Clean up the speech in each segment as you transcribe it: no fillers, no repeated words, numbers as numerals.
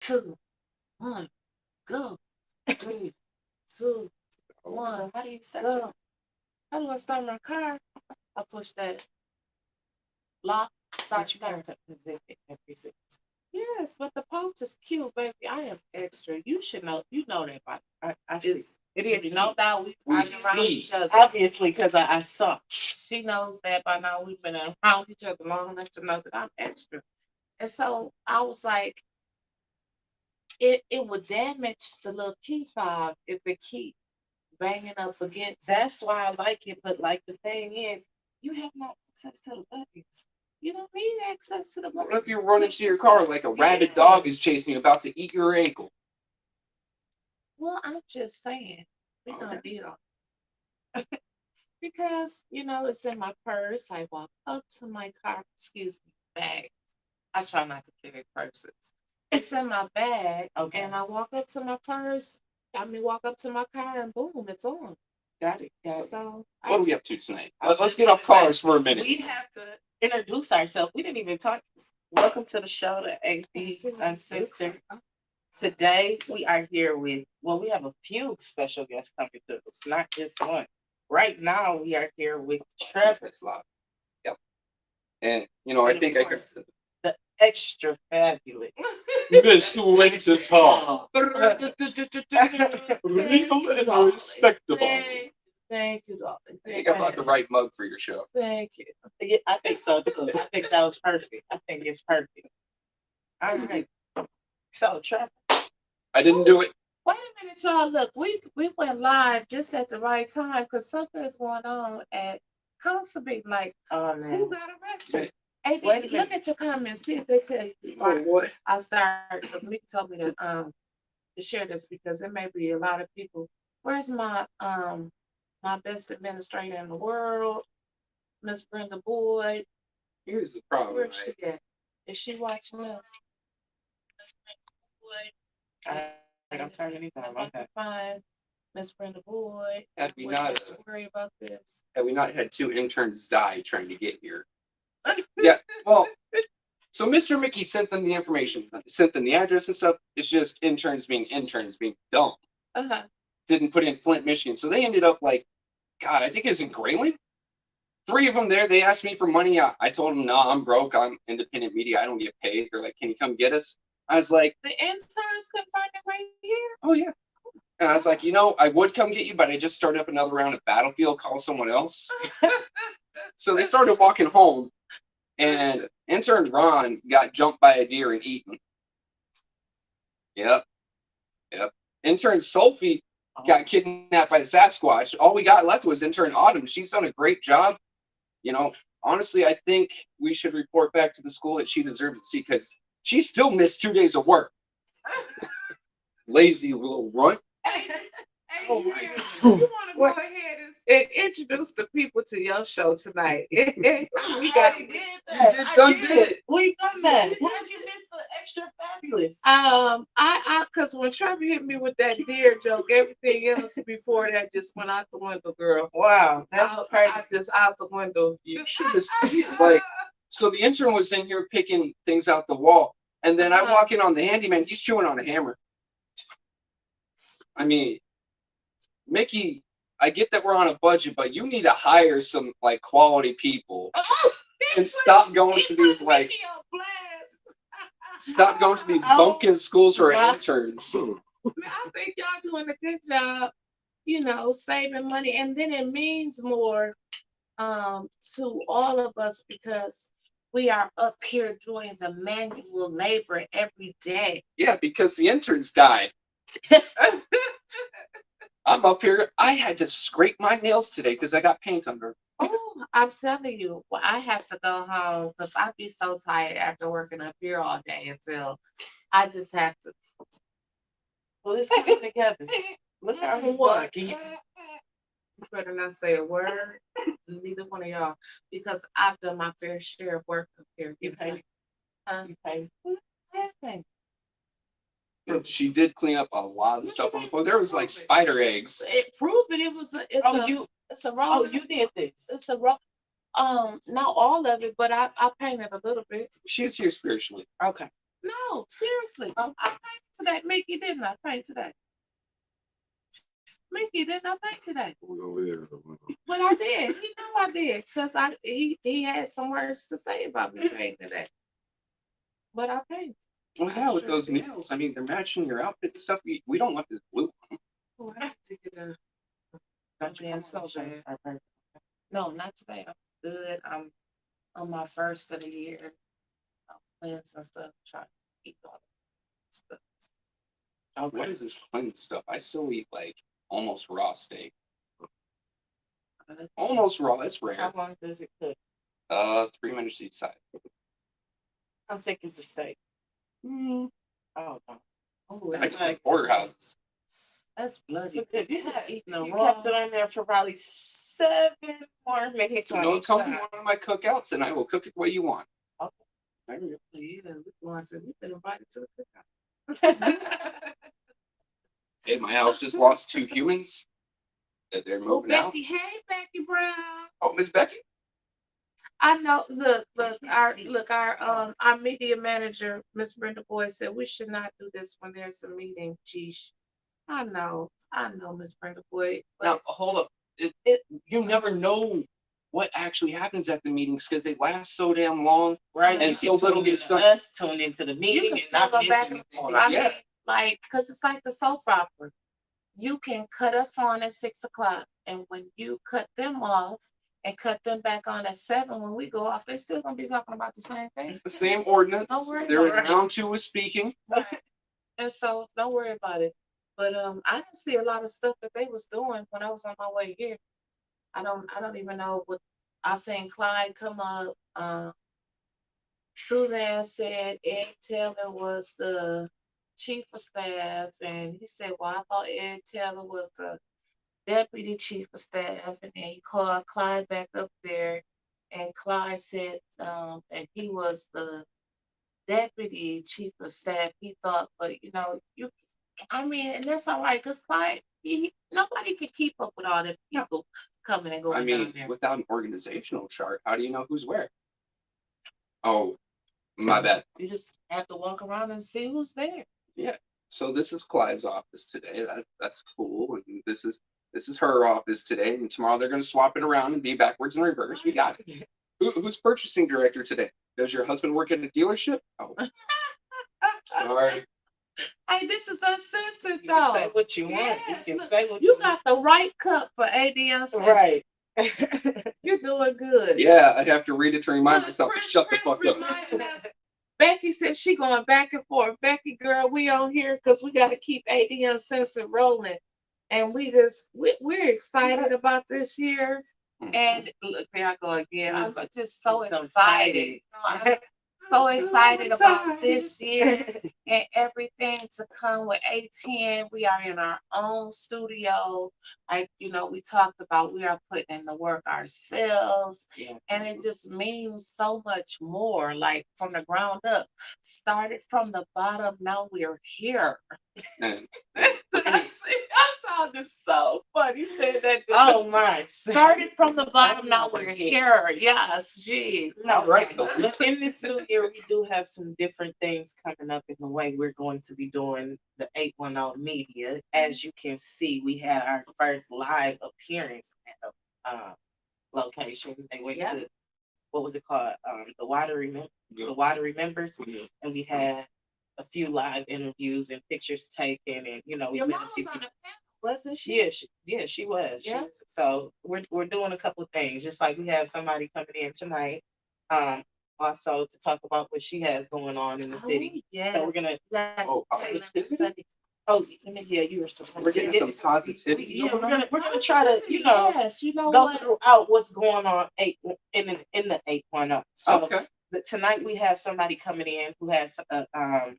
2, 1, go. 3, 2, 1, How do you start go. How do I start my car? I push that lock, start you car. got to zip it every 6? Yes, but the poach is cute, baby. I am extra. You should know. You know that by I see. It is no doubt we We been around see. each other. Obviously, because I saw. She knows that by now. We've been around each other long enough to know that I'm extra. And so I was like, it would damage the little key fob if it keep banging up against. That's why I like it. But like the thing is, you have no access to the buttons. You don't need access to the What buttons. if you run into your car like a rabid dog is chasing you, about to eat your ankle? Well, I'm just saying, we gonna Okay. need all because it's in my purse. I walk up to my car, excuse me, bag. I try not to carry purses. It's in my bag, Okay. and I walk up to my purse. Walk up to my car, and boom, it's on. Got it. Got it. So What are we up to tonight? I was Let's just get gonna off cars say, for a minute. We have to introduce ourselves. We didn't even talk. Welcome to the show, the AD Uncensored. Today we are here with, well, we have a few special guests coming to us, not just one. Right now we are here with Trevor. It's loud. Yep. And I And think of I course, the extra fabulous Miss Wyntis Hall. Thank Regal you, and darling. respectable. Thank you, darling. I think I bought the right mug for your show. Thank you. Yeah, I think so too. I think that was perfect. I think it's perfect. All right. So Trevor, I didn't do it. Wait a minute, y'all. Look, we went live just at the right time because something is going on at Constable. Like, oh who man, got arrested? Hey, wait a look minute. at your comments. See if they tell you. Oh, what? I'll start because Mickey told me to share this because there may be a lot of people. Where's my best administrator in the world, Miss Brenda Boyd? Here's the problem, Where's she right? at? Is she watching us? Miss Brenda Boyd. All right, I'm turning these on. If I Okay. can find Miss Brenda Boyd, Had we we not, don't have to worry about this. had we not had 2 interns die trying to get here. Yeah. Well, so Mr. Mickey sent them the information, sent them the address and stuff. It's just interns being dumb. Uh-huh. Didn't put in Flint, Michigan. So they ended up like, God, I think it was in Grayling. 3 of them there. They asked me for money. I told them, no, I'm broke. I'm independent media. I don't get paid. They're like, can you come get us? I was like, The interns could find it right here. oh yeah. And I was like, I would come get you, but I just started up another round of Battlefield. Call someone else. So they started walking home, and intern Ron got jumped by a deer and eaten. Yep. Yep. Intern Sophie got kidnapped by the Sasquatch. All we got left was intern Autumn. She's done a great job. Honestly, I think we should report back to the school that she deserves to see because she still missed 2 days of work. Lazy little runt. Oh my God. You want to go ahead and introduce the people to your show tonight? We got did that. We've done that. How did you miss the extra fabulous? I because when Trevor hit me with that deer joke, everything else before that just went out the window, girl. Wow, that's crazy. I just out the window. You should have seen it. So the intern was in here picking things out the wall, and then I walk in on the handyman. He's chewing on a hammer. I mean, Mickey, I get that we're on a budget, but you need to hire some quality people and stop going to these bumpkin schools for interns. I think y'all doing a good job, saving money, and then it means more to all of us because we are up here doing the manual labor every day. Yeah, because the interns died. I'm up here. I had to scrape my nails today because I got paint under. Oh, I'm telling you, well, I have to go home because I'd be so tired after working up here all day until I just have to. Well, let's get it together. Look how he's walking. You better not say a word, neither one of y'all, because I've done my fair share of work up here. You pay. You pay. Everything. She did clean up a lot of stuff on the floor. There was spider eggs. It proved it. It's a roll. Oh, you did this. It's a roll. Not all of it, but I painted a little bit. She was here spiritually. Okay. No, seriously. I paid today. Mickey, didn't I pay today? Mickey, didn't I pay today? But I did. He knew I did because he had some words to say about me paying today. But I paid. Well, yeah, with those nails, I mean, they're matching your outfit and stuff. We don't want this blue one. Oh, I have to get a Don't you being come so on, show bad. us our birthday. No, not today. I'm good. I'm on my first of the year. I'm plans and stuff. Trying to eat all that stuff. What is this clean stuff? I still eat like almost raw steak. Almost raw. That's How rare. long does it cook? 3 minutes each side. How thick is the steak? Mm, Oh, no. Oh, I it's like porterhouses. that's bloody. So if you, just eating the you raw. kept it on there for probably 7 more minutes So on don't each come to side. one of my cookouts, and I will cook it the way you want. Okay. There you Yeah, Lauren said we've been invited to the cookout. go. Hey, my house just lost 2 humans. That they're Oh, moving out. Becky, hey, Becky Brown. Oh, Miss Becky. I know. Look, can't our media manager, Miss Brenda Boyd, said we should not do this when there's a meeting. Geesh. I know, Miss Brenda Boyd. Now, But hold up. You never know what actually happens at the meetings because they last so damn long. Right, And you so can little tune gets into done. us, tune into the you meeting, can and still not go miss back and anything. forth. I Yeah. mean, like, cause it's like the soap opera. You can cut us on at 6 o'clock, and when you cut them off and cut them back on at 7, when we go off, they're still gonna be talking about the same thing. The same ordinance. Don't worry They're about in it. round 2 of speaking. And so don't worry about it. But I didn't see a lot of stuff that they was doing when I was on my way here. I don't even know what I seen Clyde come up. Suzanne said Ed Taylor was the chief of staff, and he said, "Well, I thought Ed Taylor was the deputy chief of staff." And then he called Clyde back up there, and Clyde said that he was the deputy chief of staff. He thought, but I mean, and that's all right, because Clyde, nobody can keep up with all the people coming and I going down mean, there. without an organizational chart, how do you know who's where? Oh, my bad. You just have to walk around and see who's there. Yeah. So this is Clyde's office today. That's cool. And this is her office today. And tomorrow they're going to swap it around and be backwards and reverse. We got it. Who's purchasing director today? Does your husband work at a dealership? Oh, sorry. Hey, this is uncensored, You can say though. what you want. Yes, You can look, say what you you got the right cup for Adriana. want. Right. You're doing good. Yeah, I'd have to read it to remind Look, myself to Chris shut the fuck up. reminded us. Becky said she going back and forth. Becky, girl, we on here because we got to keep AD Uncensored rolling. And we're excited about this year. And look, there I go again. I'm just so So excited. excited. I'm so excited about this year and everything to come with A10. We are in our own studio. We talked about we are putting in the work ourselves. Yeah. And it just means so much more, like from the ground up. Started from the bottom, now we're here. And I sounded so funny saying that. Oh my. Started from the bottom, now we're here. Yes, geez. No, right. But in this new year, we do have some different things coming up in the way we're going to be doing the 810 media. As you can see, we had our first live appearance at a location. They went Yeah. to, what was it called? The Water Remembers. And we had a few live interviews and pictures taken, and we Your met mom a few was on people. the panel, wasn't she? Yeah, she was. Yeah. So we're doing a couple of things, just like we have somebody coming in tonight, also to talk about what she has going on in the city. Yes. So we're gonna. Oh, positivity? Oh, yeah, you were supposed. We're getting some positivity. Yeah, we're gonna try to Yes, you know go what? throughout what's going on in the 810. So Okay. tonight we have somebody coming in who has a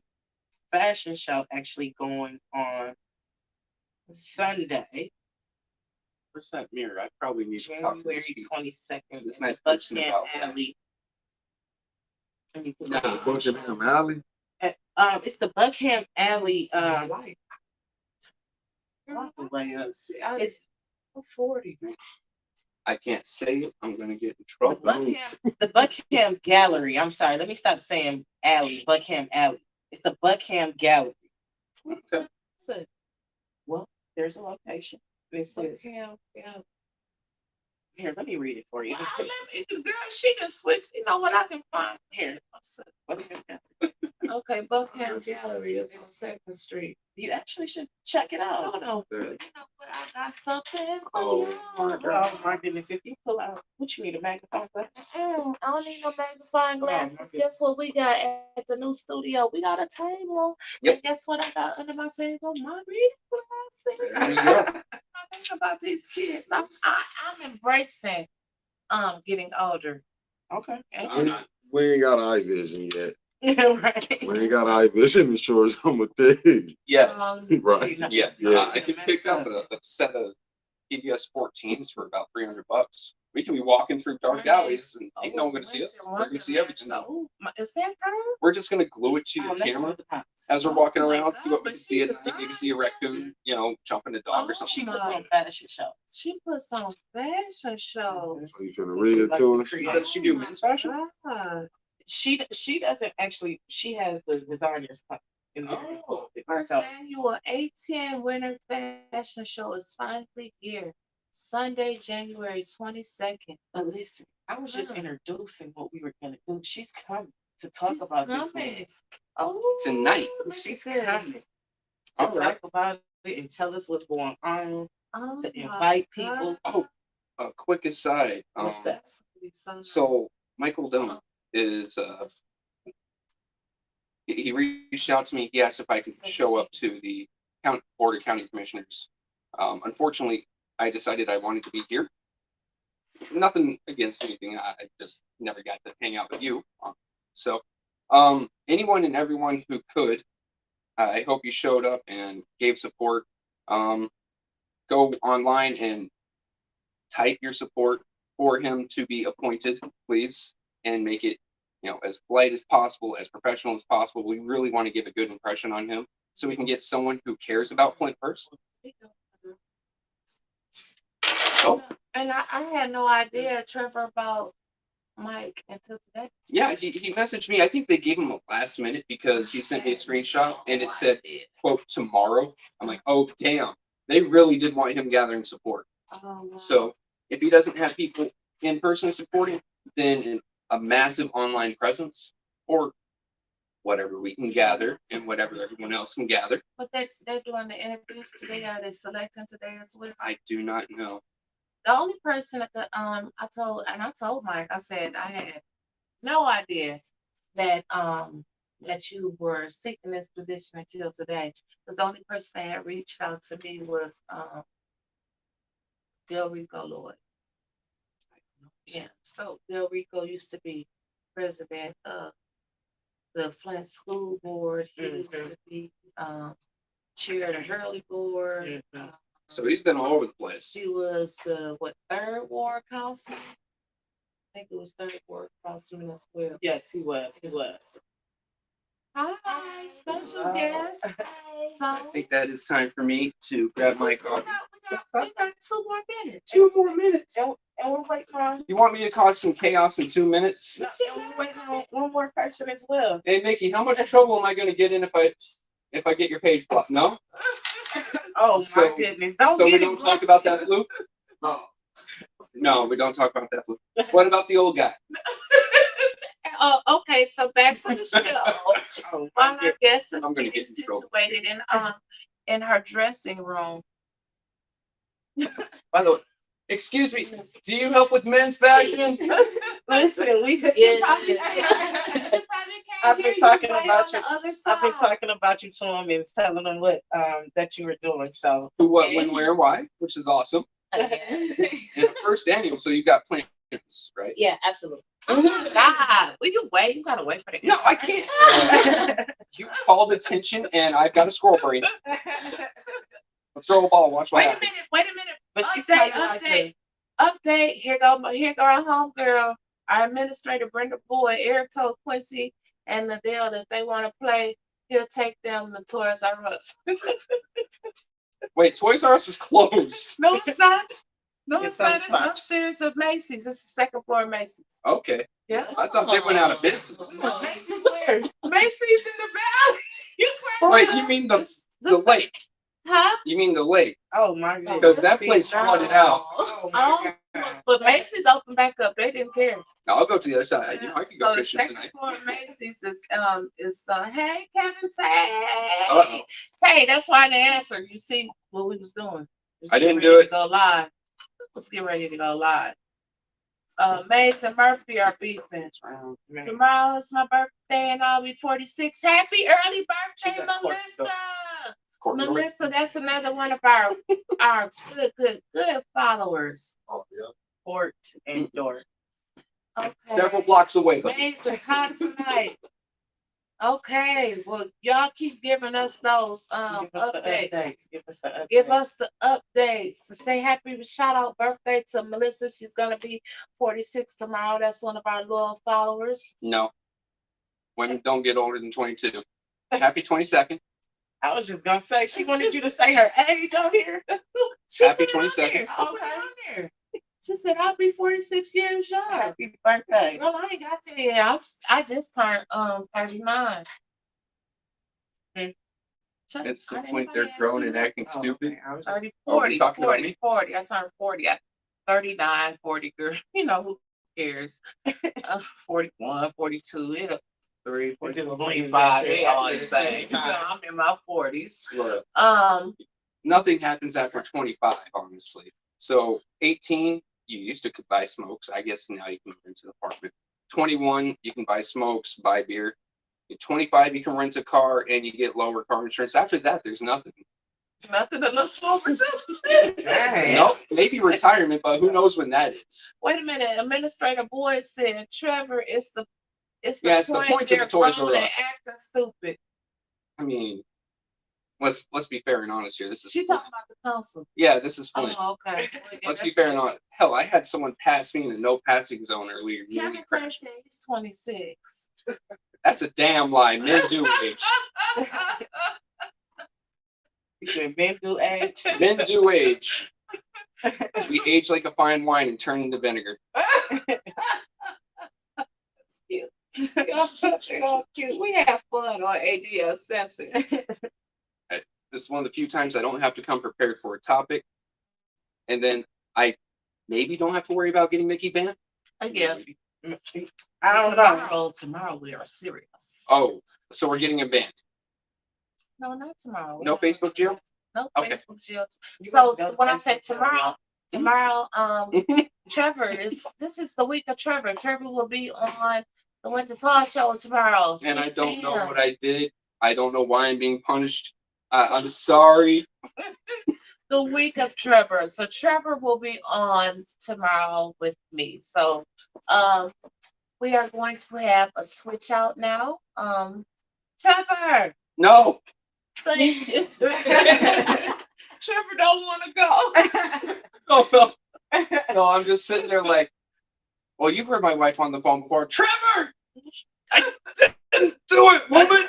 fashion show actually going on Sunday, Where's that mirror? I probably need to talk to January these people. 22nd. This nice person Buckingham about that. Alley. And you can Nah. see- Buckingham Alley. It's the Buckingham Alley. Light. It's 40. I can't say it. I'm gonna get in the trouble. Buckingham Gallery. I'm sorry. Let me stop saying alley. Buckingham Alley. It's the Buckham Gallery. Okay. So, Well, there's a location. It says, yeah. here, let me read it for you. Well, girl, she can switch. You know what I can find? Here, Buckham Gallery. Okay, Buckham Gallery is on Second Street. You actually should check it out. Hold on, girl. You know what? I got something for Oh, you. Oh my goodness! If you pull out, what you need a magnifying glass? I don't need no magnifying glasses. goodness. Guess what we got at the new studio? We got a table. Yep. And guess what I got under my table? My reading There you glasses. go. I think about these kids. I'm embracing getting older. Okay. I'm not. We ain't got eye vision yet. Right. We ain't got eye vision as sure as I'm a thing. Yeah. Right. Yes. Yeah. I can pick up a set of PBS 14s for about $300. We can be walking through dark alleys and ain't no one gonna see us. We're gonna see everything. Oh, is that her? We're just gonna glue it to your camera as we're walking Oh my around, see what we God, can see. And but maybe see a raccoon, you know, jumping a dog or Oh, something. She my puts on fashion shows. She puts on fashion shows. So you finna read it to us? Does she do men's fashion? God. She doesn't actually. She has the designers come in there. Oh, First So, annual 810 Winter Fashion Show is finally here. Sunday, January 22nd. but listen, I was just Huh. introducing what we were gonna do. She's coming to talk She's about this. coming. next. Oh, Tonight, look she's at this. coming to All talk right. about it and tell us what's going on. Oh To my invite people. God. Oh, a quick aside. What's that? So Michael Dunn is he reached out to me. He asked if I could show up to the Board of County Commissioners. Unfortunately, I decided I wanted to be here. Nothing against anything. I just never got to hang out with you. So anyone and everyone who could, I hope you showed up and gave support. Go online and type your support for him to be appointed, please, and make it, you know, as polite as possible, as professional as possible. We really want to give a good impression on him so we can get someone who cares about Flint first. Oh, And I had no idea, Trevor, about Mike until today. yeah, he messaged me. I think they gave him a last minute because he sent me a screenshot and it said, quote, tomorrow. I'm like, oh, damn. They really did want him gathering support. Oh, wow. So if he doesn't have people in person supporting, then a massive online presence or whatever we can gather and whatever everyone else can gather. But they're doing the interviews today. Are they selecting today as well? I do not know. The only person that I told Mike, I said I had no idea that that you were seeking this position until today. Because the only person that had reached out to me was Del Rico Lloyd. Yeah. So Del Rico used to be president of the Flint School Board. He used to be chair of the Hurley Board. Mhm. So he's been all over the place. She was the third ward councilman? I think it was third ward councilman as well. Yes, he was. He was. Hi, special Wow. guest. So I think that is time for me to grab my coffee. we got 2 more minutes. 2 more minutes. And we're waiting on. You want me to cause some chaos in 2 minutes? No, and we're waiting on one more person as well. Hey, Mickey, how much trouble am I going to get in if I get your page blocked? No? Oh So- my goodness! Don't So we get don't it talk about that, Luke? No, we don't talk about that, Luke. What about the old guy? Okay, so back to the show. Oh, While my our guest is I'm gonna getting get in trouble. situated in her dressing room. By the way, excuse me, do you help with men's fashion? Listen, we. I've been talking about you. I've been talking about you to him and telling him what that you were doing. So Who, what, when, where, why, which is awesome. It's the first annual, so you got plans, right? Yeah, absolutely. Oh my God, will you wait? You gotta wait for the No, I can't. You called attention, and I've got a squirrel brain. Let's throw a ball. Watch what Wait a happens. minute, wait a minute. but she's Update, kind of update. Update. Here go our homegirl. Our administrator, Brenda Boyd. Eric told Quincy and Adele that if they want to play, he'll take them to Toys R Us. Wait, Toys R Us is closed. No, it's not. No, Get it's not. It's some spots. upstairs of Macy's. It's the second floor of Macy's. Okay. Yeah. I thought they went out of business. No, Macy's where? Macy's in the valley. You Wait, crazy? you mean the The lake? Huh? You mean the lake? Oh my goodness. Because that See, place now- flooded out. Oh Oh, my God. but Macy's opened back up. They didn't care. I'll go to the other side. You know, I can So go the fishing second tonight. floor of Macy's is hey Kevin Tay. Uh-oh. Tay, that's why they answered. You see what we was doing. I didn't Getting do ready it. to go live. Let's get ready to go live. Maids and Murphy are beefing. Oh, man. Tomorrow is my birthday and I'll be 46. Happy early She's birthday, at court, Melissa. Courtney, Melissa, that's another one of our good followers. Oh, yeah. Port and door. Okay. several blocks away. But Maids is hot tonight. Okay, well, y'all keep giving us those Give us the updates. updates. Give us the updates. Give us the updates. So say happy shout out birthday to Melissa. She's gonna be 46 tomorrow. That's one of our loyal followers. no, women don't get older than 22. Happy 22nd. I was just gonna say she wanted you to say her age on here. She Happy put it on 22nd. there. She put it on there. She said I'll be 46 years young. Happy birthday. Girl, I ain't got to yet. I just turned 39. It's the point they're grown and acting Oh, stupid. okay. I was 30, just, Oh, you 40, talking about 40, me? 40. I turned 40 at 39, 40, girl. You know, who cares? 41, 42, it'll 3, it 44, just bleeds 45, out they there all at the the same. same time. I'm in my 40s. Look, nothing happens after 25, honestly. So 18, you used to could buy smokes. I guess now you can rent an apartment. 21, you can buy smokes, buy beer. At 25, you can rent a car and you get lower car insurance. After that, there's nothing. Nothing to look forward to. Dang. Nope, maybe retirement, but who knows when that is. Wait a minute. Administrator Boyd said Trevor is the Yeah, it's the point of they're the Toys grown R and Us. acting stupid. I mean, let's be fair and honest here. This is She Flint. talking about the council. Yeah, this is Flint. Oh, okay. Well, yeah, Let's be that's fair and good. honest. Hell, I had someone pass me in a no passing zone earlier. Kevin Nearly Clay crashed. said he's 26. That's a damn lie. Men do age. You said men do age. Men do age. We age like a fine wine and turn into vinegar. Cute. Y'all cute. We have fun on ADL Censored. This is one of the few times I don't have to come prepared for a topic. And then I maybe don't have to worry about getting Mickey banned. Again. I don't know. Tomorrow we are serious. Oh, so we're getting him banned. No, not tomorrow. No Facebook jail? No Okay. Facebook jail. You So guys don't when I Facebook said jail. tomorrow, Trevor this is the week of Trevor. Trevor will be on the Wyntis Hall show tomorrow. And I 6 don't know p.m. what I did. I don't know why I'm being punished. I'm sorry. The week of Trevor. So Trevor will be on tomorrow with me. So we are going to have a switch out now. Trevor, No. thank you. Trevor don't want to go. Oh, no. No, I'm just sitting there like, well, you've heard my wife on the phone before. Trevor! I didn't do it, woman!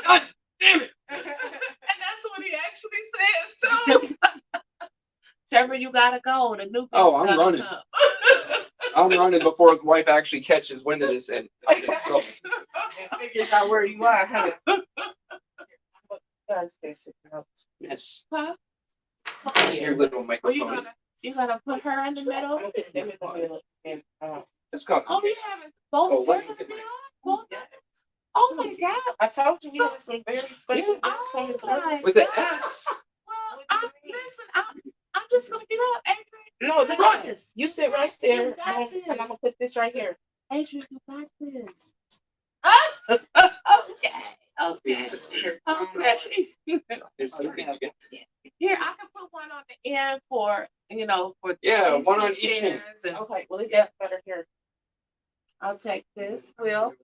God damn it! And that's what he actually says too. Trevor, you gotta go. The new Oh, bitch I'm gotta running. come. I'm running before the wife actually catches wind of this. And so, Figure out where you are, huh? Guys, basic notes. yes, Huh? your little Well, microphone. you gonna put her in the middle? I'm putting them in the middle and, Just Oh, you concentration. having both Oh, of let them me gonna get be my- on? Both? Oh my God. I told you we had some very special guests Oh coming my through. With an God. S. Well, I'm just gonna get up, Adrian. No, the Right. right. You sit right there, You got this. and I'm gonna put this right here. Adrian, you got this. Okay. Okay. It's something you get. Here, I can put one on the end for Yeah, these one two on each end. chairs, and Okay, well, it Yeah. gets better here. I'll take this. Will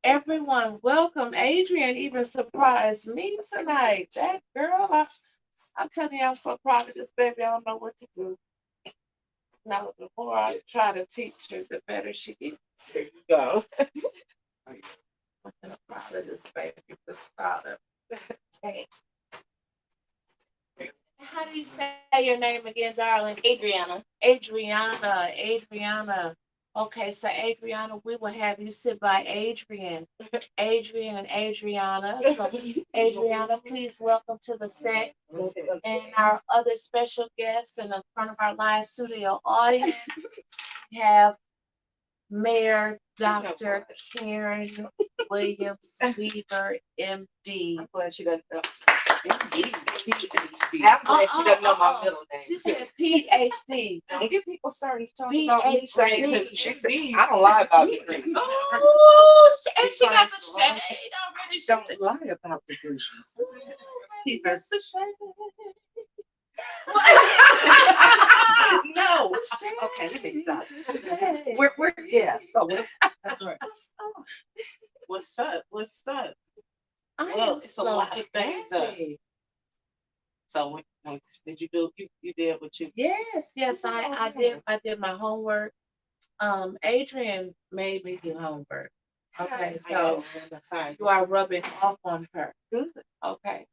everyone welcome Adrian? Even surprised me tonight. That girl, I'm telling you, I'm so proud of this baby. I don't know what to do. No, the more I try to teach her, the better she gets. There you go. I'm proud of this baby. Just proud of her. Hey. How do you say your name again, darling? Adriana. Adriana. Okay, so Adriana, we will have you sit by Adrian and Adriana. So Adriana, please welcome to the set. And our other special guests in the front of our live studio audience, we have Mayor Dr. Karen Williams Weaver, MD. I'm glad she doesn't know. Indeed. I'm glad she doesn't know my middle She name. said PhD. Don't get people started talking about me. PhD. She said, I don't lie about degrees. Oh, and she got the shade already. She said, Don't lie about degrees. "Ooh, that's the shade." No. The shade. Okay, let me stop. The shade. We're yeah, so that's right. What's up? What's up? I Well, am it's a so lot of things up. happy. So when did you do? You did what you? Yes, I did my homework. Adrian made me do homework. Okay, so you are rubbing off on her. Good. Okay.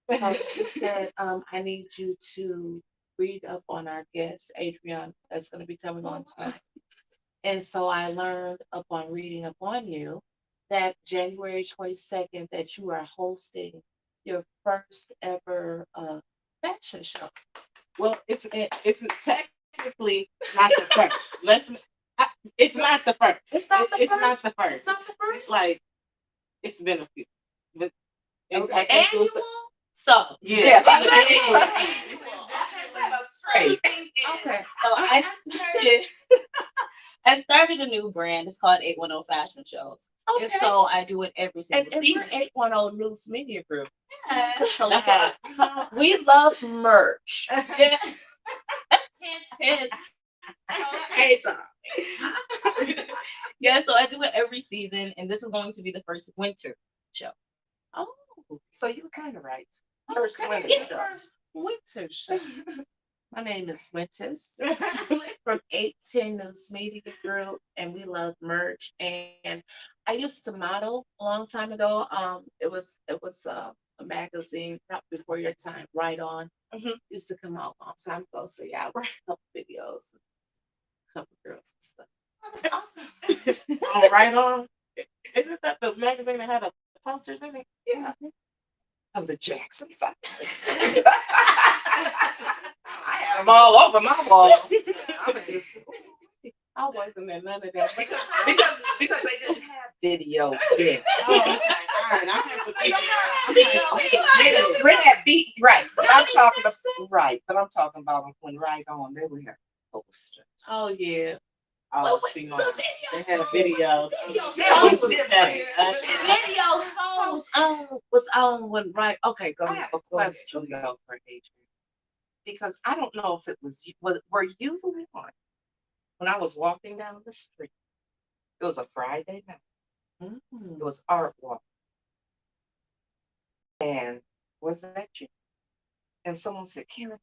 So she said, I need you to read up on our guest, Adrian, that's going to be coming on tonight. And so I learned upon reading upon you that January 22nd that you are hosting your first ever fashion show. Well, it's technically not the first. It's not the first. It's not the It's first. not the first. It's not the It's first. like it's been a few. But it's, Okay. I guess it was Annual? So yeah. Straight. Okay. So I started I started a new brand. It's called 810 Fashion Show. And Okay. so I do it every single And season. we're 810 News Media Group. Yeah. That's We love merch. Yeah. Hint, hint. Hey, Tom. Yeah, so I do it every season, and this is going to be the first winter show. Oh, So you're kind of right. First okay. winter Yeah, show. first winter show. My name is Wyntis from 810 News Media Group, and we love merch. And I used to model a long time ago. It was a magazine, not before your time, Right On. Used to come out a long time ago. So yeah, I wrote a couple videos, a couple girls and stuff. Oh, that's awesome. All right on. Isn't that the magazine that had the posters in it? Yeah. Of the Jackson 5. I had them all over my walls. I'm just I wasn't in none of that. because they didn't have video then. Oh, okay. All right. I have to We're at beat right, but I'm talking about right, but I'm talking about when Right On they would have posters. Oh yeah. Oh, see, no. They had a video. Yeah, it was different. Video song was on when right. Okay, go I ahead. have a question though for Adrian, because I don't know if it was you. Were you the one when I was walking down the street? It was a Friday night. It was art walk, and was that you? And someone said, "Karen,"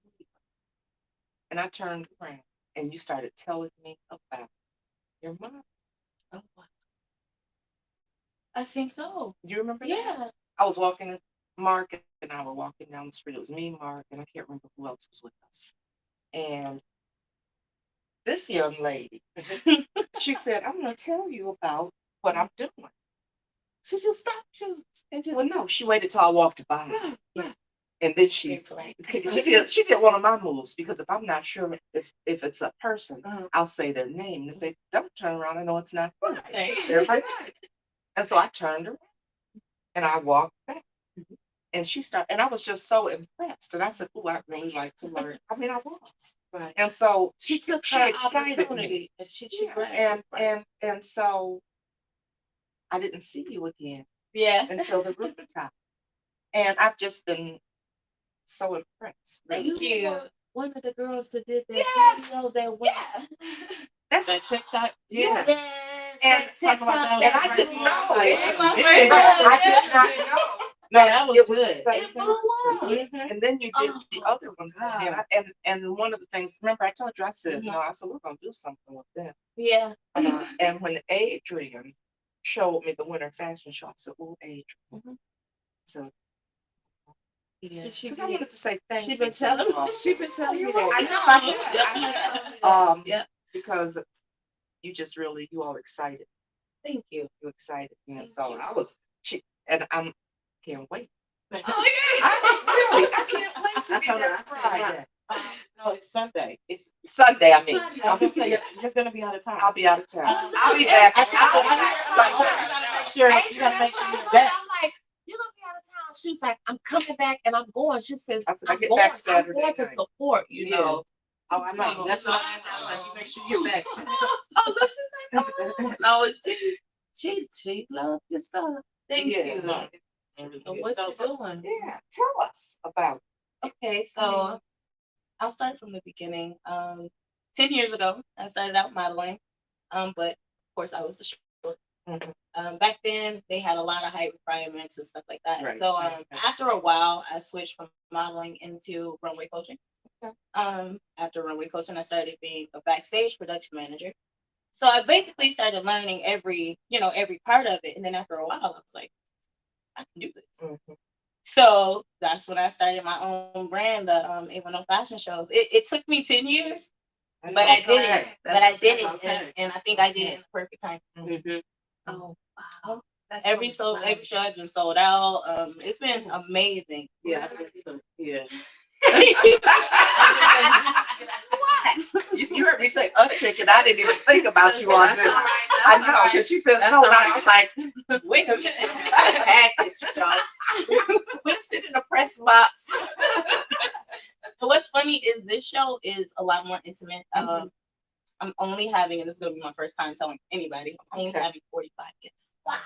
and I turned around, and you started telling me about your mom. Oh, wow. I think so. Do you remember that? Yeah. I was walking, Mark and I were walking down the street. It was me, Mark, and I can't remember who else was with us. And this young lady, she said, I'm going to tell you about what I'm doing. She just stopped you and just Well, no, she waited till I walked by. right. And then she did one of my moves, because if I'm not sure if it's a person, I'll say their name. And if they don't turn around, I know it's not them. Right. Everybody. And so I turned around and I walked back. And she started, and I was just so impressed. And I said, "Oh, I really like to learn." I mean, I was. Right. And so She took she her excited me. opportunity and she Yeah, grabbed and it, right. and so I didn't see you again Yeah. until the rooftop. And I've just been so impressed. Thank you. were one of the girls that did that Yes. video that went. Yeah. That's That TikTok. yes. Yes. And that talk about TikTok that. And I didn't know It's my it. first I time. did not know. No, that was It was good. the same It blew up. person. And then you did the Oh, other one for me. And one of the things, remember I told you, I said, no, I said, we're gonna do something with them. Yeah. And when Adrian showed me the winter fashion show, I said, "Oh, Adrian." So Yeah. She Because I wanted to say thank She you. been to telling you all. me. She been telling me that. I know. Because you just really, you all excited. Thank you. You excited. And Thank so you. I was, and I'm, can't wait. Oh, yeah. I can't wait to I be told her, there I said, Friday. No, it's Sunday. It's Sunday, I mean. Sunday. I'm gonna say you're gonna be out of town. I'll be out of town. Oh, I'll be yeah. back. I'll be back Sunday. You gotta make sure you're back. I'm like, you're gonna be out of town. She was like, I'm coming back and I'm going. She says, I said, I I'm get going. back I'm Saturday going to night. support. You Yeah. know. Oh, I know. That's what I asked. I was like, you make sure you're back. Oh, look, she's like, oh, no, she loved your stuff. Thank Yeah, you. no, it's really So good. what you So, doing? yeah, tell us about it. Okay, so I'll start from the beginning. 10 years ago, I started out modeling, but of course I was the short. Mhm. Back then, they had a lot of height requirements and stuff like that. Right, So right. after a while, I switched from modeling into runway coaching. Okay. After runway coaching, I started being a backstage production manager. So I basically started learning every part of it. And then after a while, I was like, I can do this. Mhm. So that's when I started my own brand, the A10 fashion shows. It took me 10 years, That's but I did okay. it. But I did That's it, okay. and I think I did it in the perfect time. Mhm. Oh, wow. That's Every so every show has been sold out. It's been amazing. Yeah, I think so. Yeah. You heard me say a ticket. I didn't even think about you on this. I know, because she says no. I'm like, Wait a minute. package, y'all. We're sitting in the press box. What's funny is this show is a lot more intimate. I'm only having, and this is gonna be my first time telling anybody, I'm only Okay. having 45 guests. Wow.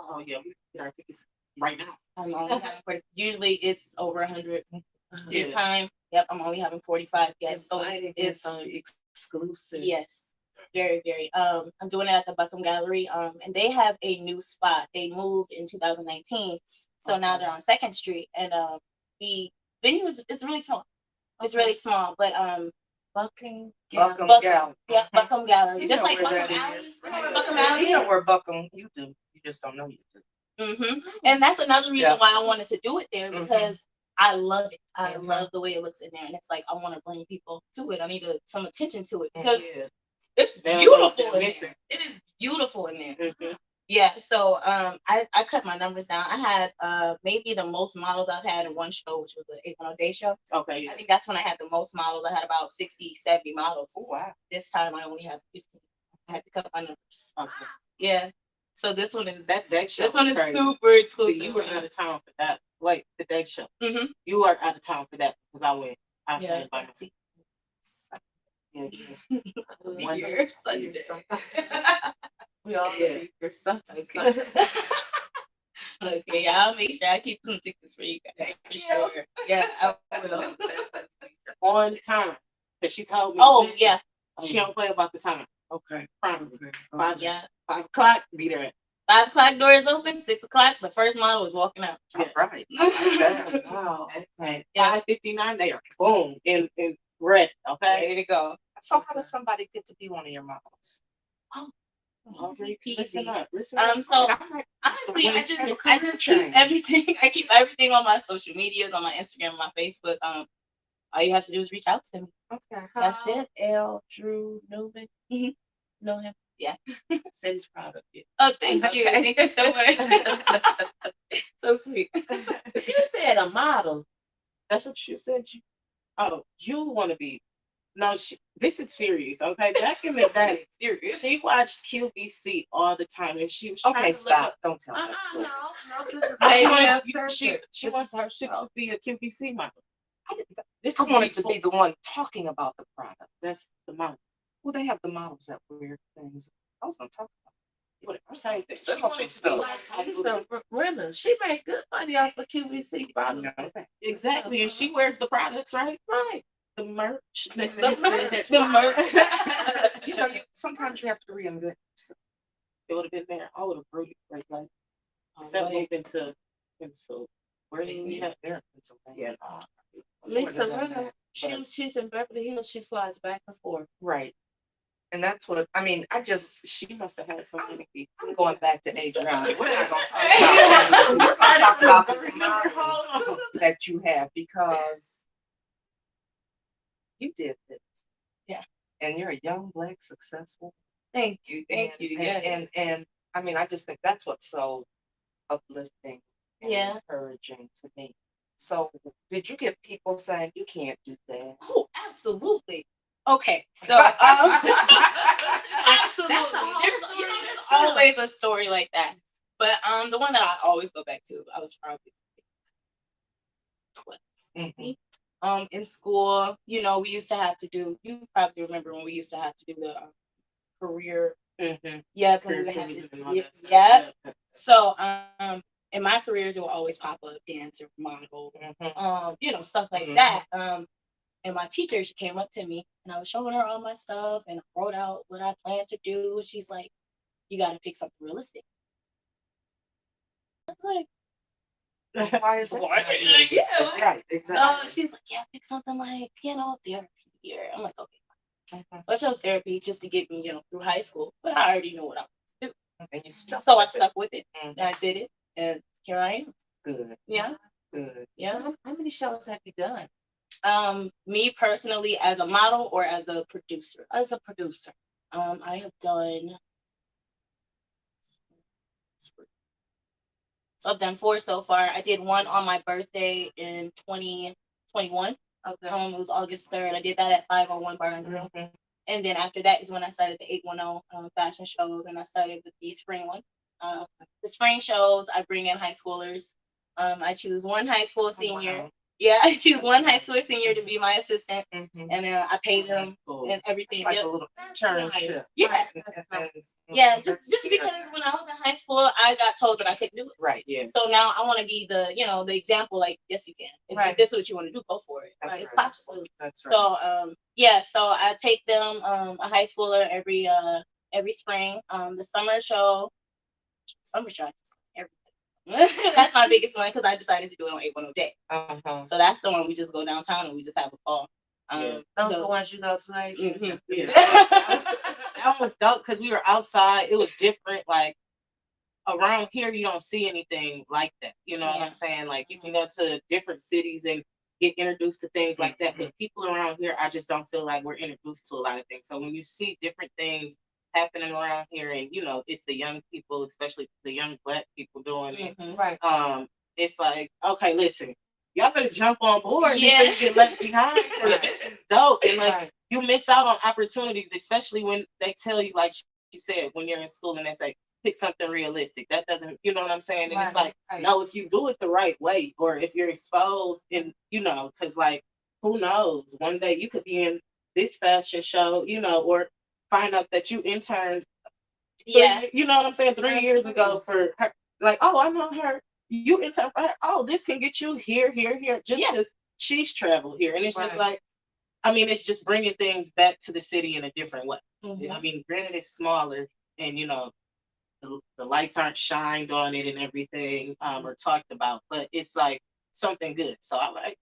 Oh yeah, we get our tickets right now. I'm only having 40. Usually it's over 100. This Yeah. time, yep, I'm only having 45 guests. So It's exclusive. yes, very, very. I'm doing it at the Buckham Gallery. And they have a new spot. They moved in 2019, so now they're on Second Street, and the venue is really small. It's really small, but Bucking. Buckham Buck- Gallery. yeah, Buckham Gallery, You just know like where Buckham that Alley. is. You know where Buckham Alley You know is? where Buckham. You do. You just don't know you do. And that's another reason Yeah. why I wanted to do it there, because I love it. I Mhm. love the way it looks in there, and it's like I want to bring people to it. I need some attention to it because Yeah. it's They don't know what beautiful they're in missing. there. It is beautiful in there. Mhm. Yeah, so I cut my numbers down. I had maybe the most models I've had in one show, which was the 8 day show. Okay. I think that's when I had the most models. I had about 60, 70 models. Oh wow. This time I only have 15. I had to cut my numbers. Okay. Yeah. So this one is That show. this one is crazy. super exclusive. See, you were out of town for that. Wait, the day show. Mhm. You were out of town for that because I went. I Yeah. went by myself. Yeah. You're Sunday. We all Yeah. believe your something. Okay, I'll make sure I keep some tickets for you guys. For sure. Yeah, I will. On time. Because she told me. Oh listen, yeah, She don't play about the time. Okay. Promise. yeah. 5 o'clock, be there. 5 o'clock doors open. 6 o'clock, the first model was walking out. Yeah. Right. Wow. At Yeah. 5:59, they are boom in red. Okay. Ready to go. So how does somebody get to be one of your models? Easy Listen peasy. up. Listen up. So I might- honestly, I Some just career keep change. everything. I keep everything on my social medias, on my Instagram, my Facebook. All you have to do is reach out to me. Okay. That's it. L. Drew Newman. Mhm. Know him? Yeah. Said he's proud of you. Oh, thank you. Okay. Thank you so much. So sweet. You said a model. That's what you said. You want to be. No, this is serious. Okay. Back in the day, she watched QVC all the time, and she was trying Okay, to stop. Don't tell me that story. She wants her to be a QVC model. This I is wanted to people- be the one talking about the product. That's the model. Well, they have the models that wear things. I was gonna talk about I'm saying that Sell she some wanted to be stuff. like Lisa Renner. She made good money off of QVC bottle. it. exactly, and she wears the products, right? Right. The merch. The merch. You know, sometimes you have to reinvent. yourself. It would have been there. I would have really great like Oh, set wait. moved into where do we have There, Pennsylvania. Lisa Would've done Renner. that. She's in Beverly Hills. She flies back and forth. Right. And that's what I mean. She must have had so many people. I'm going back to Adriana. We're not going to talk We're about we're gonna talk about the Remember, smiles hold on. that you have because you did this. Yeah. And you're a young, black, successful. Thank you. Thank you. Yes. And I mean, I just think that's what's so uplifting and Yeah. encouraging to me. So, did you get people saying you can't do that? Oh, absolutely. Okay, so absolutely. There's always a story like that. But the one that I always go back to, I was probably 12. In school, we used to have to do. You probably remember when we used to have to do the career. Yeah, Career we had cruises and to, all that stuff. yeah. So in my careers, it will always pop up dancer, model, stuff like that. And my teacher, she came up to me and I was showing her all my stuff and I wrote out what I planned to do. She's like, you got to pick something realistic. I was like, Why is that? yeah. Right, exactly. She's like, yeah, pick something like, therapy here. I'm like, okay. So I chose therapy just to get me, through high school. But I already know what I was to do. And you stuck So I with it. stuck with it. And I did it. And here I am. Good. Yeah. Good. Yeah. How many shows have you done? Me personally, as a model or as a producer? As a producer. I have done. So I've done 4 so far. I did one on my birthday in 2021. Okay. It was August 3rd. I did that at 501 Bar and Grill. And then after that is when I started the 810 fashion shows, and I started with the spring one. The spring shows, I bring in high schoolers. I choose one high school senior. Wow. Yeah, I choose one high school senior to be my assistant, and I pay them That's cool. and everything. It's like Yep. a little internship. Yeah. Yeah, just because when I was in high school, I got told that I couldn't do it. Right, yeah. So now I want to be the example. Like, yes, you can. If this is what you want to do, go for it. That's Right? It's right. possible. That's right. So so I take them a high schooler every spring. The summer show, I just everything. That's my biggest one because I decided to do it on 810 day. So that's the one we just go downtown and we just have a ball. Those are the ones you go to. Like, Yeah. That was dope because we were outside. It was different. Like around here, you don't see anything like that. You know what I'm saying? Like you can go to different cities and get introduced to things like that. But people around here, I just don't feel like we're introduced to a lot of things. So when you see different things happening around here, and it's the young people, especially the young black people doing it. right. It's like, okay, listen, y'all better jump on board. Yeah. You get left behind. 'Cause this is dope, and like Right. you miss out on opportunities, especially when they tell you, like she said, when you're in school and they say pick something realistic. That doesn't, you know what I'm saying? And it's like, no, if you do it the right way, or if you're exposed, and because like who knows, one day you could be in this fashion show, or find out that you interned. You know what I'm saying? 3 years ago for her. Like, oh, I know her. You intern for her. Oh, this can get you here, just because she's traveled here. And it's just like, I mean, it's just bringing things back to the city in a different way. I mean, granted, it's smaller, and the lights aren't shined on it and everything, or talked about, but it's like something good. So I like,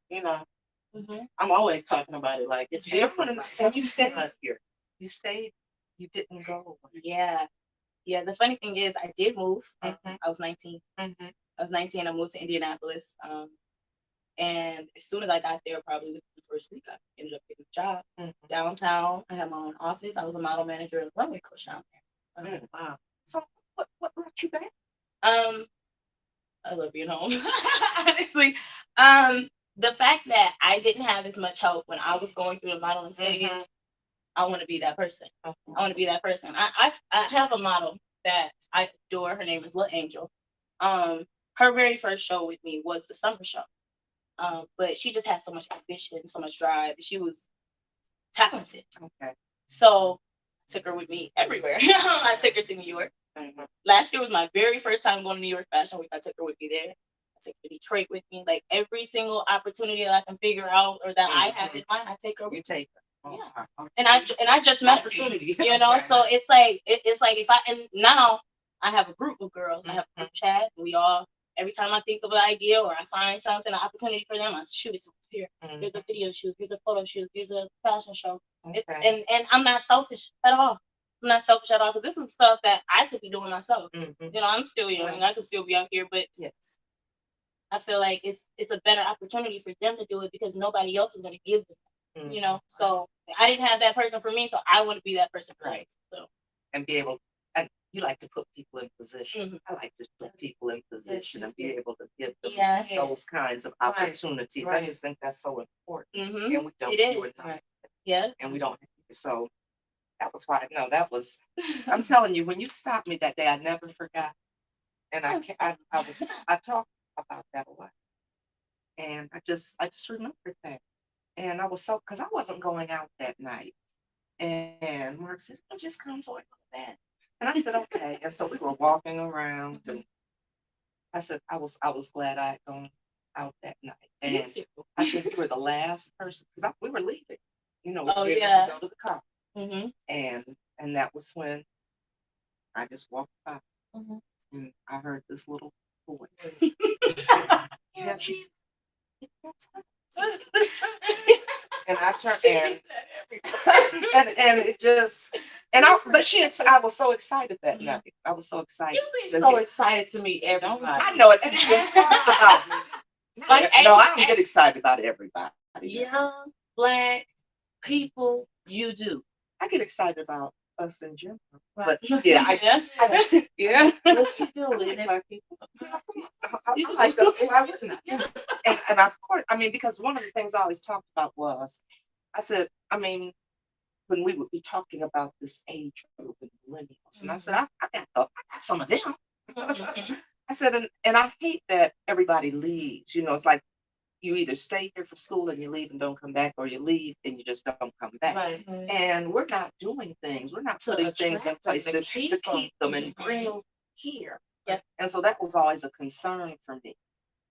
I'm always talking about it. Like it's different. And you stayed here. You stayed. You didn't go. Yeah. The funny thing is, I did move. I was 19. I was 19. I moved to Indianapolis. And as soon as I got there, probably within the first week, I ended up getting a job downtown. I had my own office. I was a model manager and runway coach down there. Wow. So what brought you back? I love being home. Honestly, the fact that I didn't have as much help when I was going through the modeling stage, I want to be that person. I want to be that person. I have a model that I adore. Her name is Little Angel. Her very first show with me was the summer show. But she just had so much ambition, so much drive. She was talented. Okay. So I took her with me everywhere. I took her to New York. Last year was my very first time going to New York Fashion Week. I took her with me there. I took her to Detroit with me. Like every single opportunity that I can figure out or that I have in mind, I take her with me. You take her. Yeah. And I just met opportunity. her, so it's like if I, and now I have a group of girls. I have a group chat, and we all, every time I think of an idea or I find something, an opportunity for them, I shoot it to here. Here's a video shoot. Here's a photo shoot. Here's a fashion show. And I'm not selfish at all. I'm not selfish at all because this is stuff that I could be doing myself. Mhm. You know, I'm still young and I could still be out here, but Yes. I feel like it's a better opportunity for them to do it because nobody else is going to give them. You know, so I didn't have that person for me, so I want to be that person for Right. them. So And be able, and you like to put people in position. Mhm. I like to put people in position and be able to give them yeah, those kinds of Right. opportunities. I Right. just think that's so important. mm-hmm. And we don't It do is. it, Right. Yeah. and we don't. So that was why. No, that was. I'm telling you, when you stopped me that day, I never forgot. And I talked about that a lot. And I just remembered that. And I was so, because I wasn't going out that night. And Mark said, "Oh, just come for it, that." And I said, "Okay." And so we were walking around, and I said, I was glad I had gone out that night. Me And too. I said, "You were the last person," because we were leaving. We Oh, were getting ready yeah. to go to the car. Mm-hmm. And that was when I just walked by, Mhm. and I heard this little voice. Yeah, she said, "That's her." And I turned and it just I was so excited that night. I was so excited. You be to so hear- excited to meet everybody. I know it. Everybody talks about me. Like, No, I don't get excited about everybody. young black people, you do. I get excited about us in general. Right. But yeah, Yeah. What you do with black people? I like them. Why wouldn't I? And of course, I mean, because one of the things I always talked about was, I said, I mean, when we would be talking about this age group and millennials, and I said, I got some of them. Mhm. I said, and I hate that everybody leaves. It's like you either stay here for school and you leave and don't come back, or you leave and you just don't come back. Right. And we're not doing things. We're not To putting things in attract them, place to to keep keep them them. and bring them here. Yep. And so that was always a concern for me.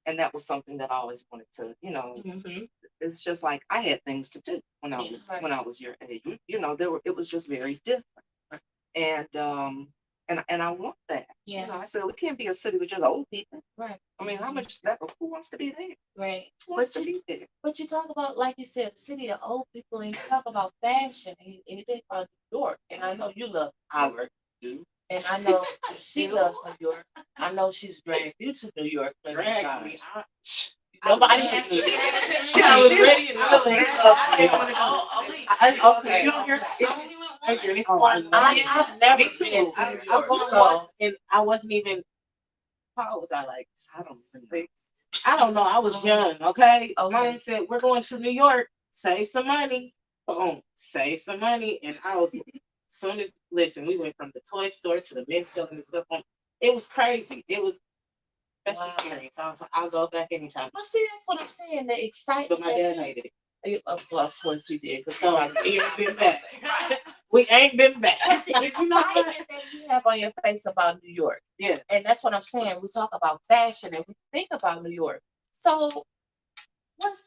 And that was something that I always wanted to, Mm-hmm. it's just like I had things to do when I Yeah, was right. when I was your age. It was just very different. And I want that. Yeah. I said we can't be a city with just old people. Right. I mean, how much that who wants to be there? Right. Who wants to be there? But you talk about, like you said, the city of old people, and you talk about fashion, and you think about New York. And I know you love New York, and I know she loves New York. I know she's dragged you to New York. Drag me. Nobody I asked love me. it. I was ready and willing. Okay. You don't hear I've never been to New I've York, gone so once, and I wasn't even. How old was I? Like I don't remember. I don't know. I was young. Okay. Mine said we're going to New York. Save some money. Boom. Save some money. And I was soon as listen. We went from the toy store to the men's selling and stuff. It was crazy. It was best Wow. experience. I was like, I'll go back anytime. But see, that's what I'm saying. The excitement. But my dad that hated it. of course you did. So we ain't been back. We ain't been back. But the excitement that you have on your face about New York. Yeah. And that's what I'm saying. We talk about fashion and we think about New York. So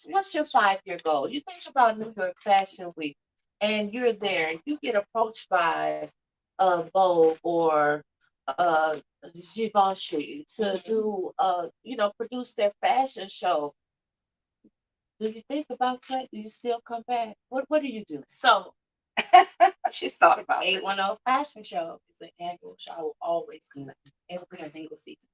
what's your 5-year goal? You think about New York Fashion Week and you're there and you get approached by Vogue or Givenchy to do produce their fashion show. Do you think about that? Do you still come back? What do you do? So She's thought about it. 810 Fashion Show is an annual show. I will always come back every single season.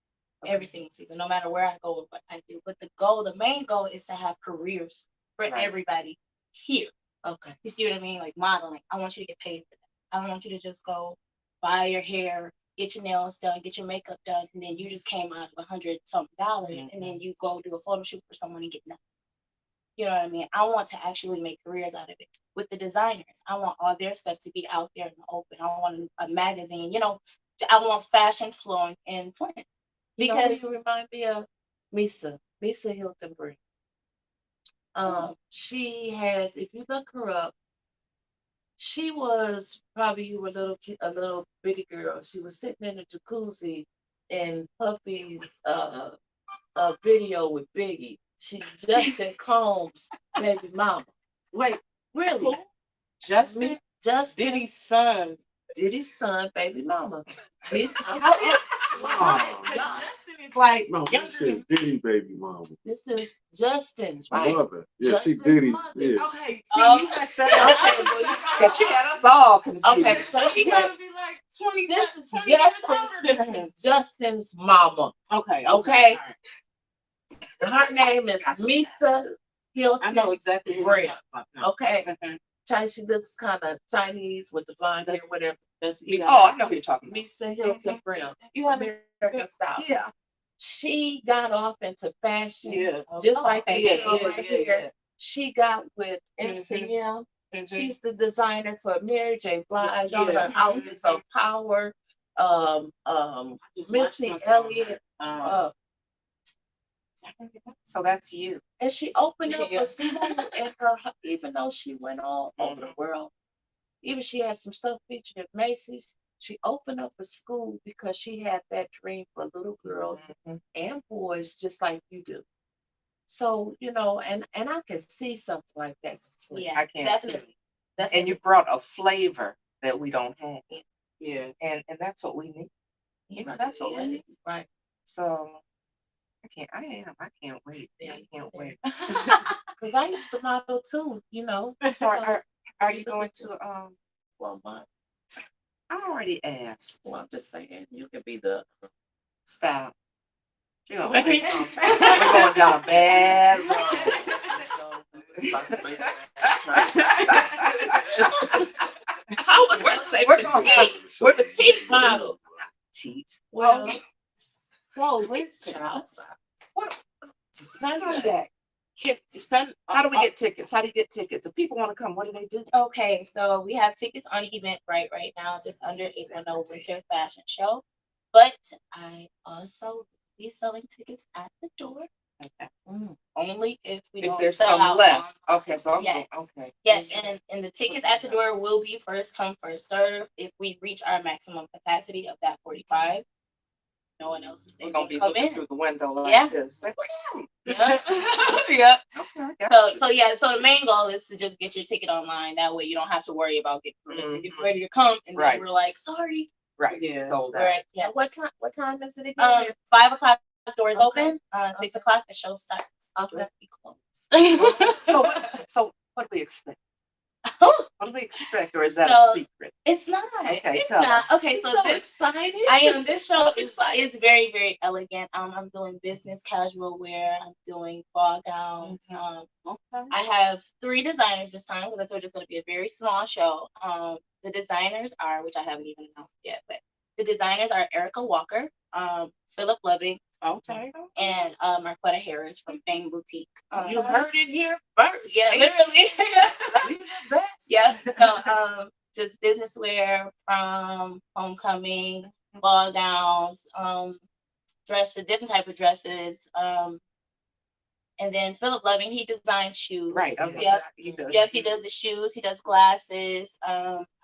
Every single season, no matter where I go or what I do. But the main goal is to have careers for Right. everybody here. Okay. You see what I mean? Like modeling. I want you to get paid for that. I don't want you to just go buy your hair, get your nails done, get your makeup done, and then you just came out of $100-something, and then you go do a photo shoot for someone and get nothing. You know what I mean? I want to actually make careers out of it. With the designers, I want all their stuff to be out there in the open. I want a magazine. I want fashion flowing in Flint. Because you remind me of Misa Hilton. She has, if you look her up, she was probably a little bitty girl. She was sitting in a jacuzzi in Puffy's video with Biggie. She's Justin Combs' baby mama. Wait, Really? Justin? Justin Diddy's son. Diddy's son, baby mama. Justin baby's like No, younger this is Diddy baby mama. This is Justin's, right? Mother. Yeah, she Justin's Diddy. mother. Yeah. Okay, see, Oh, you got that. Okay, well, you Because she had us all confused. Okay, so she you gotta be like 20. This is 20 years older than This him. is Justin's mama. Okay. Okay. all right. Her name is Misa Hilton. I know exactly who Bread. you're talking about now. Okay. Mhm. She looks kind of Chinese with the blonde hair, whatever. That's Oh, I know who you're talking about. Misa Hilton Brown. You haven't American style. Yeah. She got off into fashion. Yeah. Just like okay. this Yeah, girl yeah, right yeah, here. She got with MCM. Mhm. She's the designer for Mary J. Blige. All Yeah. her outfits are Power. Just watched Missy something on Elliott. her. So that's you. And she opened up Yeah. a school in her, even though she went all over the world. Even she had some stuff featured at Macy's. She opened up a school because she had that dream for little girls Mhm. and boys just like you do. So, and I can see something like that. Yeah, I can't definitely. And you brought a flavor that we don't have. Yeah. And that's what we need. That's what we need. Right. So I can't wait. I can't wait. Because I used to model too, So are you going to Walmart. I already asked. Well, I'm just saying, you could be the Stop. You know, we're going down a bad I was gonna say we're the teeth model. Teat. Well, So listen. What? Sunday. How do we get tickets? How do you get tickets? If people want to come, what do they do? Okay, so we have tickets on Eventbrite right now, just under 810 Winter Fashion Show. But I also be selling tickets at the door. Okay. Only if we If don't there's sell some out left. on- Okay, so I'm Yes. okay. Yes, and the tickets at the door will be first come, first serve. If we reach our maximum capacity of that 45, no one else is We're able gonna to be come looking in. through the window like Yeah. this. Like, Yeah. Yeah. okay, So so the main goal is to just get your ticket online. That way you don't have to worry about getting get ready to come, and Right. then we're like, sorry. right. Yeah. Sold We're out. at, yeah. What time is it again? 5 o'clock doors Okay. open. 6 o'clock the show starts. Okay. Doors be closed. So what do we expect? What do we expect, or is that a So, secret? It's not. Okay, It's tell not. us. Okay, She's so so this excited. I am. This show is very, very elegant. I'm doing business casual wear. I'm doing ball gowns. Okay. I have 3 designers this time because I told you it's going to be a very small show. The designers are, which I haven't even announced yet, but the designers are Erica Walker, Philip Loving, Okay. and Marquetta Harris from Fame Boutique. You heard it here first. Yeah, literally. We the best. Yeah. So just business wear from homecoming, ball gowns, dresses, different type of dresses. And then Philip Loving, he designs shoes. Right. Yep. He does. Yep, he does the shoes, he does glasses.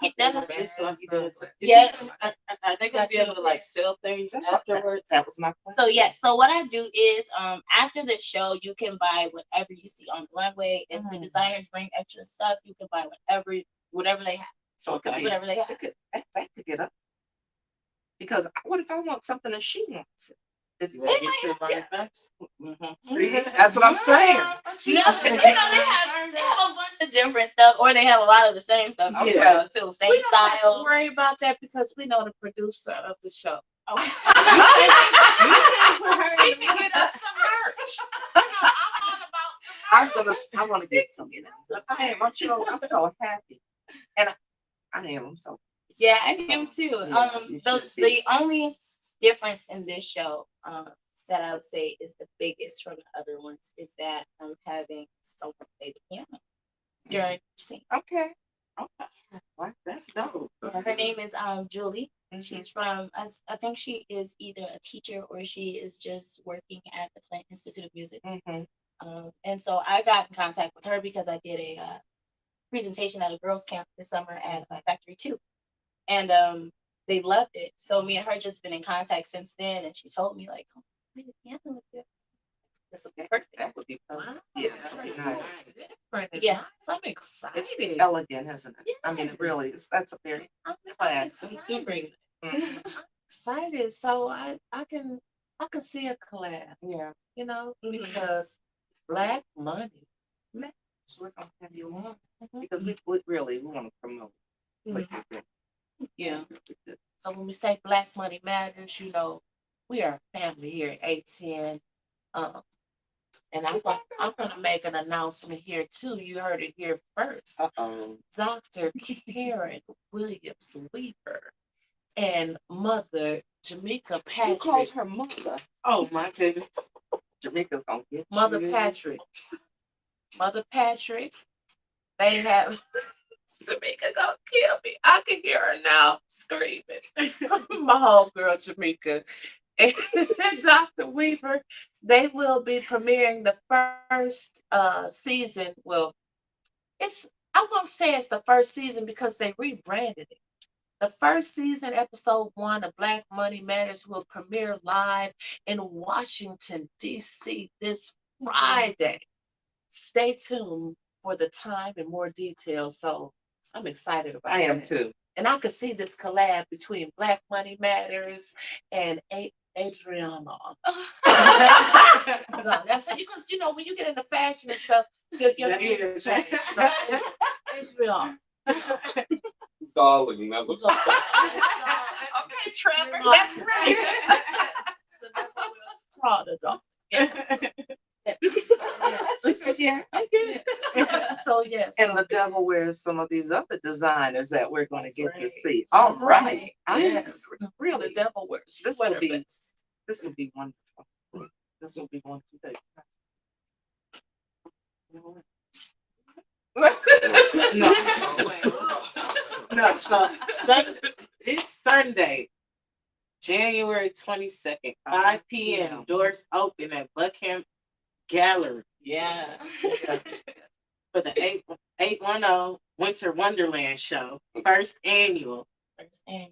He does Yeah. Yeah. Are they gonna be able to like sell things afterwards? That was my question. So yes, so what I do is after the show you can buy whatever you see on the runway. If the designers bring extra stuff, you can buy whatever they have. So it could be. Whatever they have. That could get up. Because what if I want something and she wants it? It's You wanna get your money first? See, that's what I'm saying. They have a bunch of different stuff, or they have a lot of the same stuff Yeah. too. We Same don't have to style. worry about that because we know the producer of the show. She can get us some merch. I want to get some. I am. I'm so happy. And I am. I'm so. Yeah, I am too. Yeah, you should The be. only difference in this show, that I would say is the biggest from the other ones is that I'm having someone play the piano during the scene. Okay. Well, that's dope. Her name is Julie. Mhm. She's from I think she is either a teacher or she is just working at the Flint Institute of Music. Mhm. And so I got in contact with her because I did a presentation at a girls' camp this summer at Factory 2. And they loved it. So me and her just been in contact since then, and she told me like, "Oh, play the piano with you." This would be perfect. That would be perfect. Wow. Yeah, that would be nice. Different and Yeah. nice. I'm excited. It's elegant, isn't it? I mean, it really is. That's a very I'm class. excited. Super. Mhm. I'm excited. So I can I can see a collab, Yeah. you know, Mhm. because Black money. We're gonna have you on Mhm. because we really we want to promote what Mhm. you're doing. Yeah. So when we say Black money matters, you know, we are a family here at 810. Um, and I'm gonna make an announcement here too. You heard it here first. Uh-oh. Dr. Karen Williams Weaver and Mother Jamaica You called Patrick. her mother. Oh my goodness. Jamaica's gonna get Mother you. Patrick. Mother Patrick. They have Jamaica gonna kill me. I can hear her now screaming. My whole girl Jamaica and Dr. Weaver. They will be premiering the first season. Well, it's I won't say it's the first season because they rebranded it. The first season, episode 1 of Black Money Matters, will premiere live in Washington, D.C. this Friday. Stay tuned for the time and more details. So I'm excited about it. I am too. And I could see this collab between Black Money Matters and Adriana. That's it. Because, you know, when you get into fashion and stuff, your That name is. change. You know, Adriana. Darling, that was Okay, Trevor, Reminds that's me. right. The devil wears Prada, dog. Yes. She said, yeah. I get it. So yes. And the devil wears some of these other designers that we're going to That's get to right. see. All That's right. right. I Yes. The really. devil wears This will sweater be. vests. This will be wonderful. This will be wonderful. No, no. So this Sunday, January 22nd, 5 p.m. Doors open at Buckham Gallery Yeah. for the 810 Winter Wonderland Show, first annual. First annual.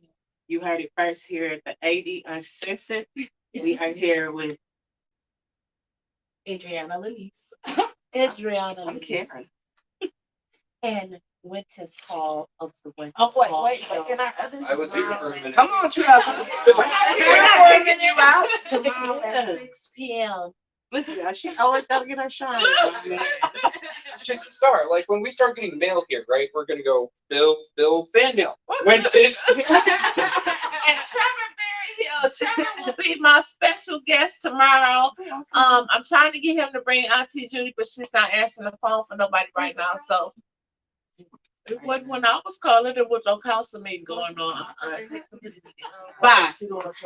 You heard it first here at the AD Uncensored. We are here with Adriana Lanice. Adriana I'm Lanice Karen. and Wyntis Hall of the Wyntis Oh, Hall wait. Show. And our others. I was here for a minute. Come on, Trevor. We're not kicking you out. Tomorrow at 6 p.m. Listen, she always gotta get her shine. Man. Shit's a start. Like when we start getting mail here, right? We're gonna go Bill fan mail. Wyntis. And Trevor Berryhill. Trevor will be my special guest tomorrow. I'm trying to get him to bring Auntie Judy, but she's not answering the phone for nobody right now. So it wasn't when I was calling, there was no council meeting going on. Bye. She was-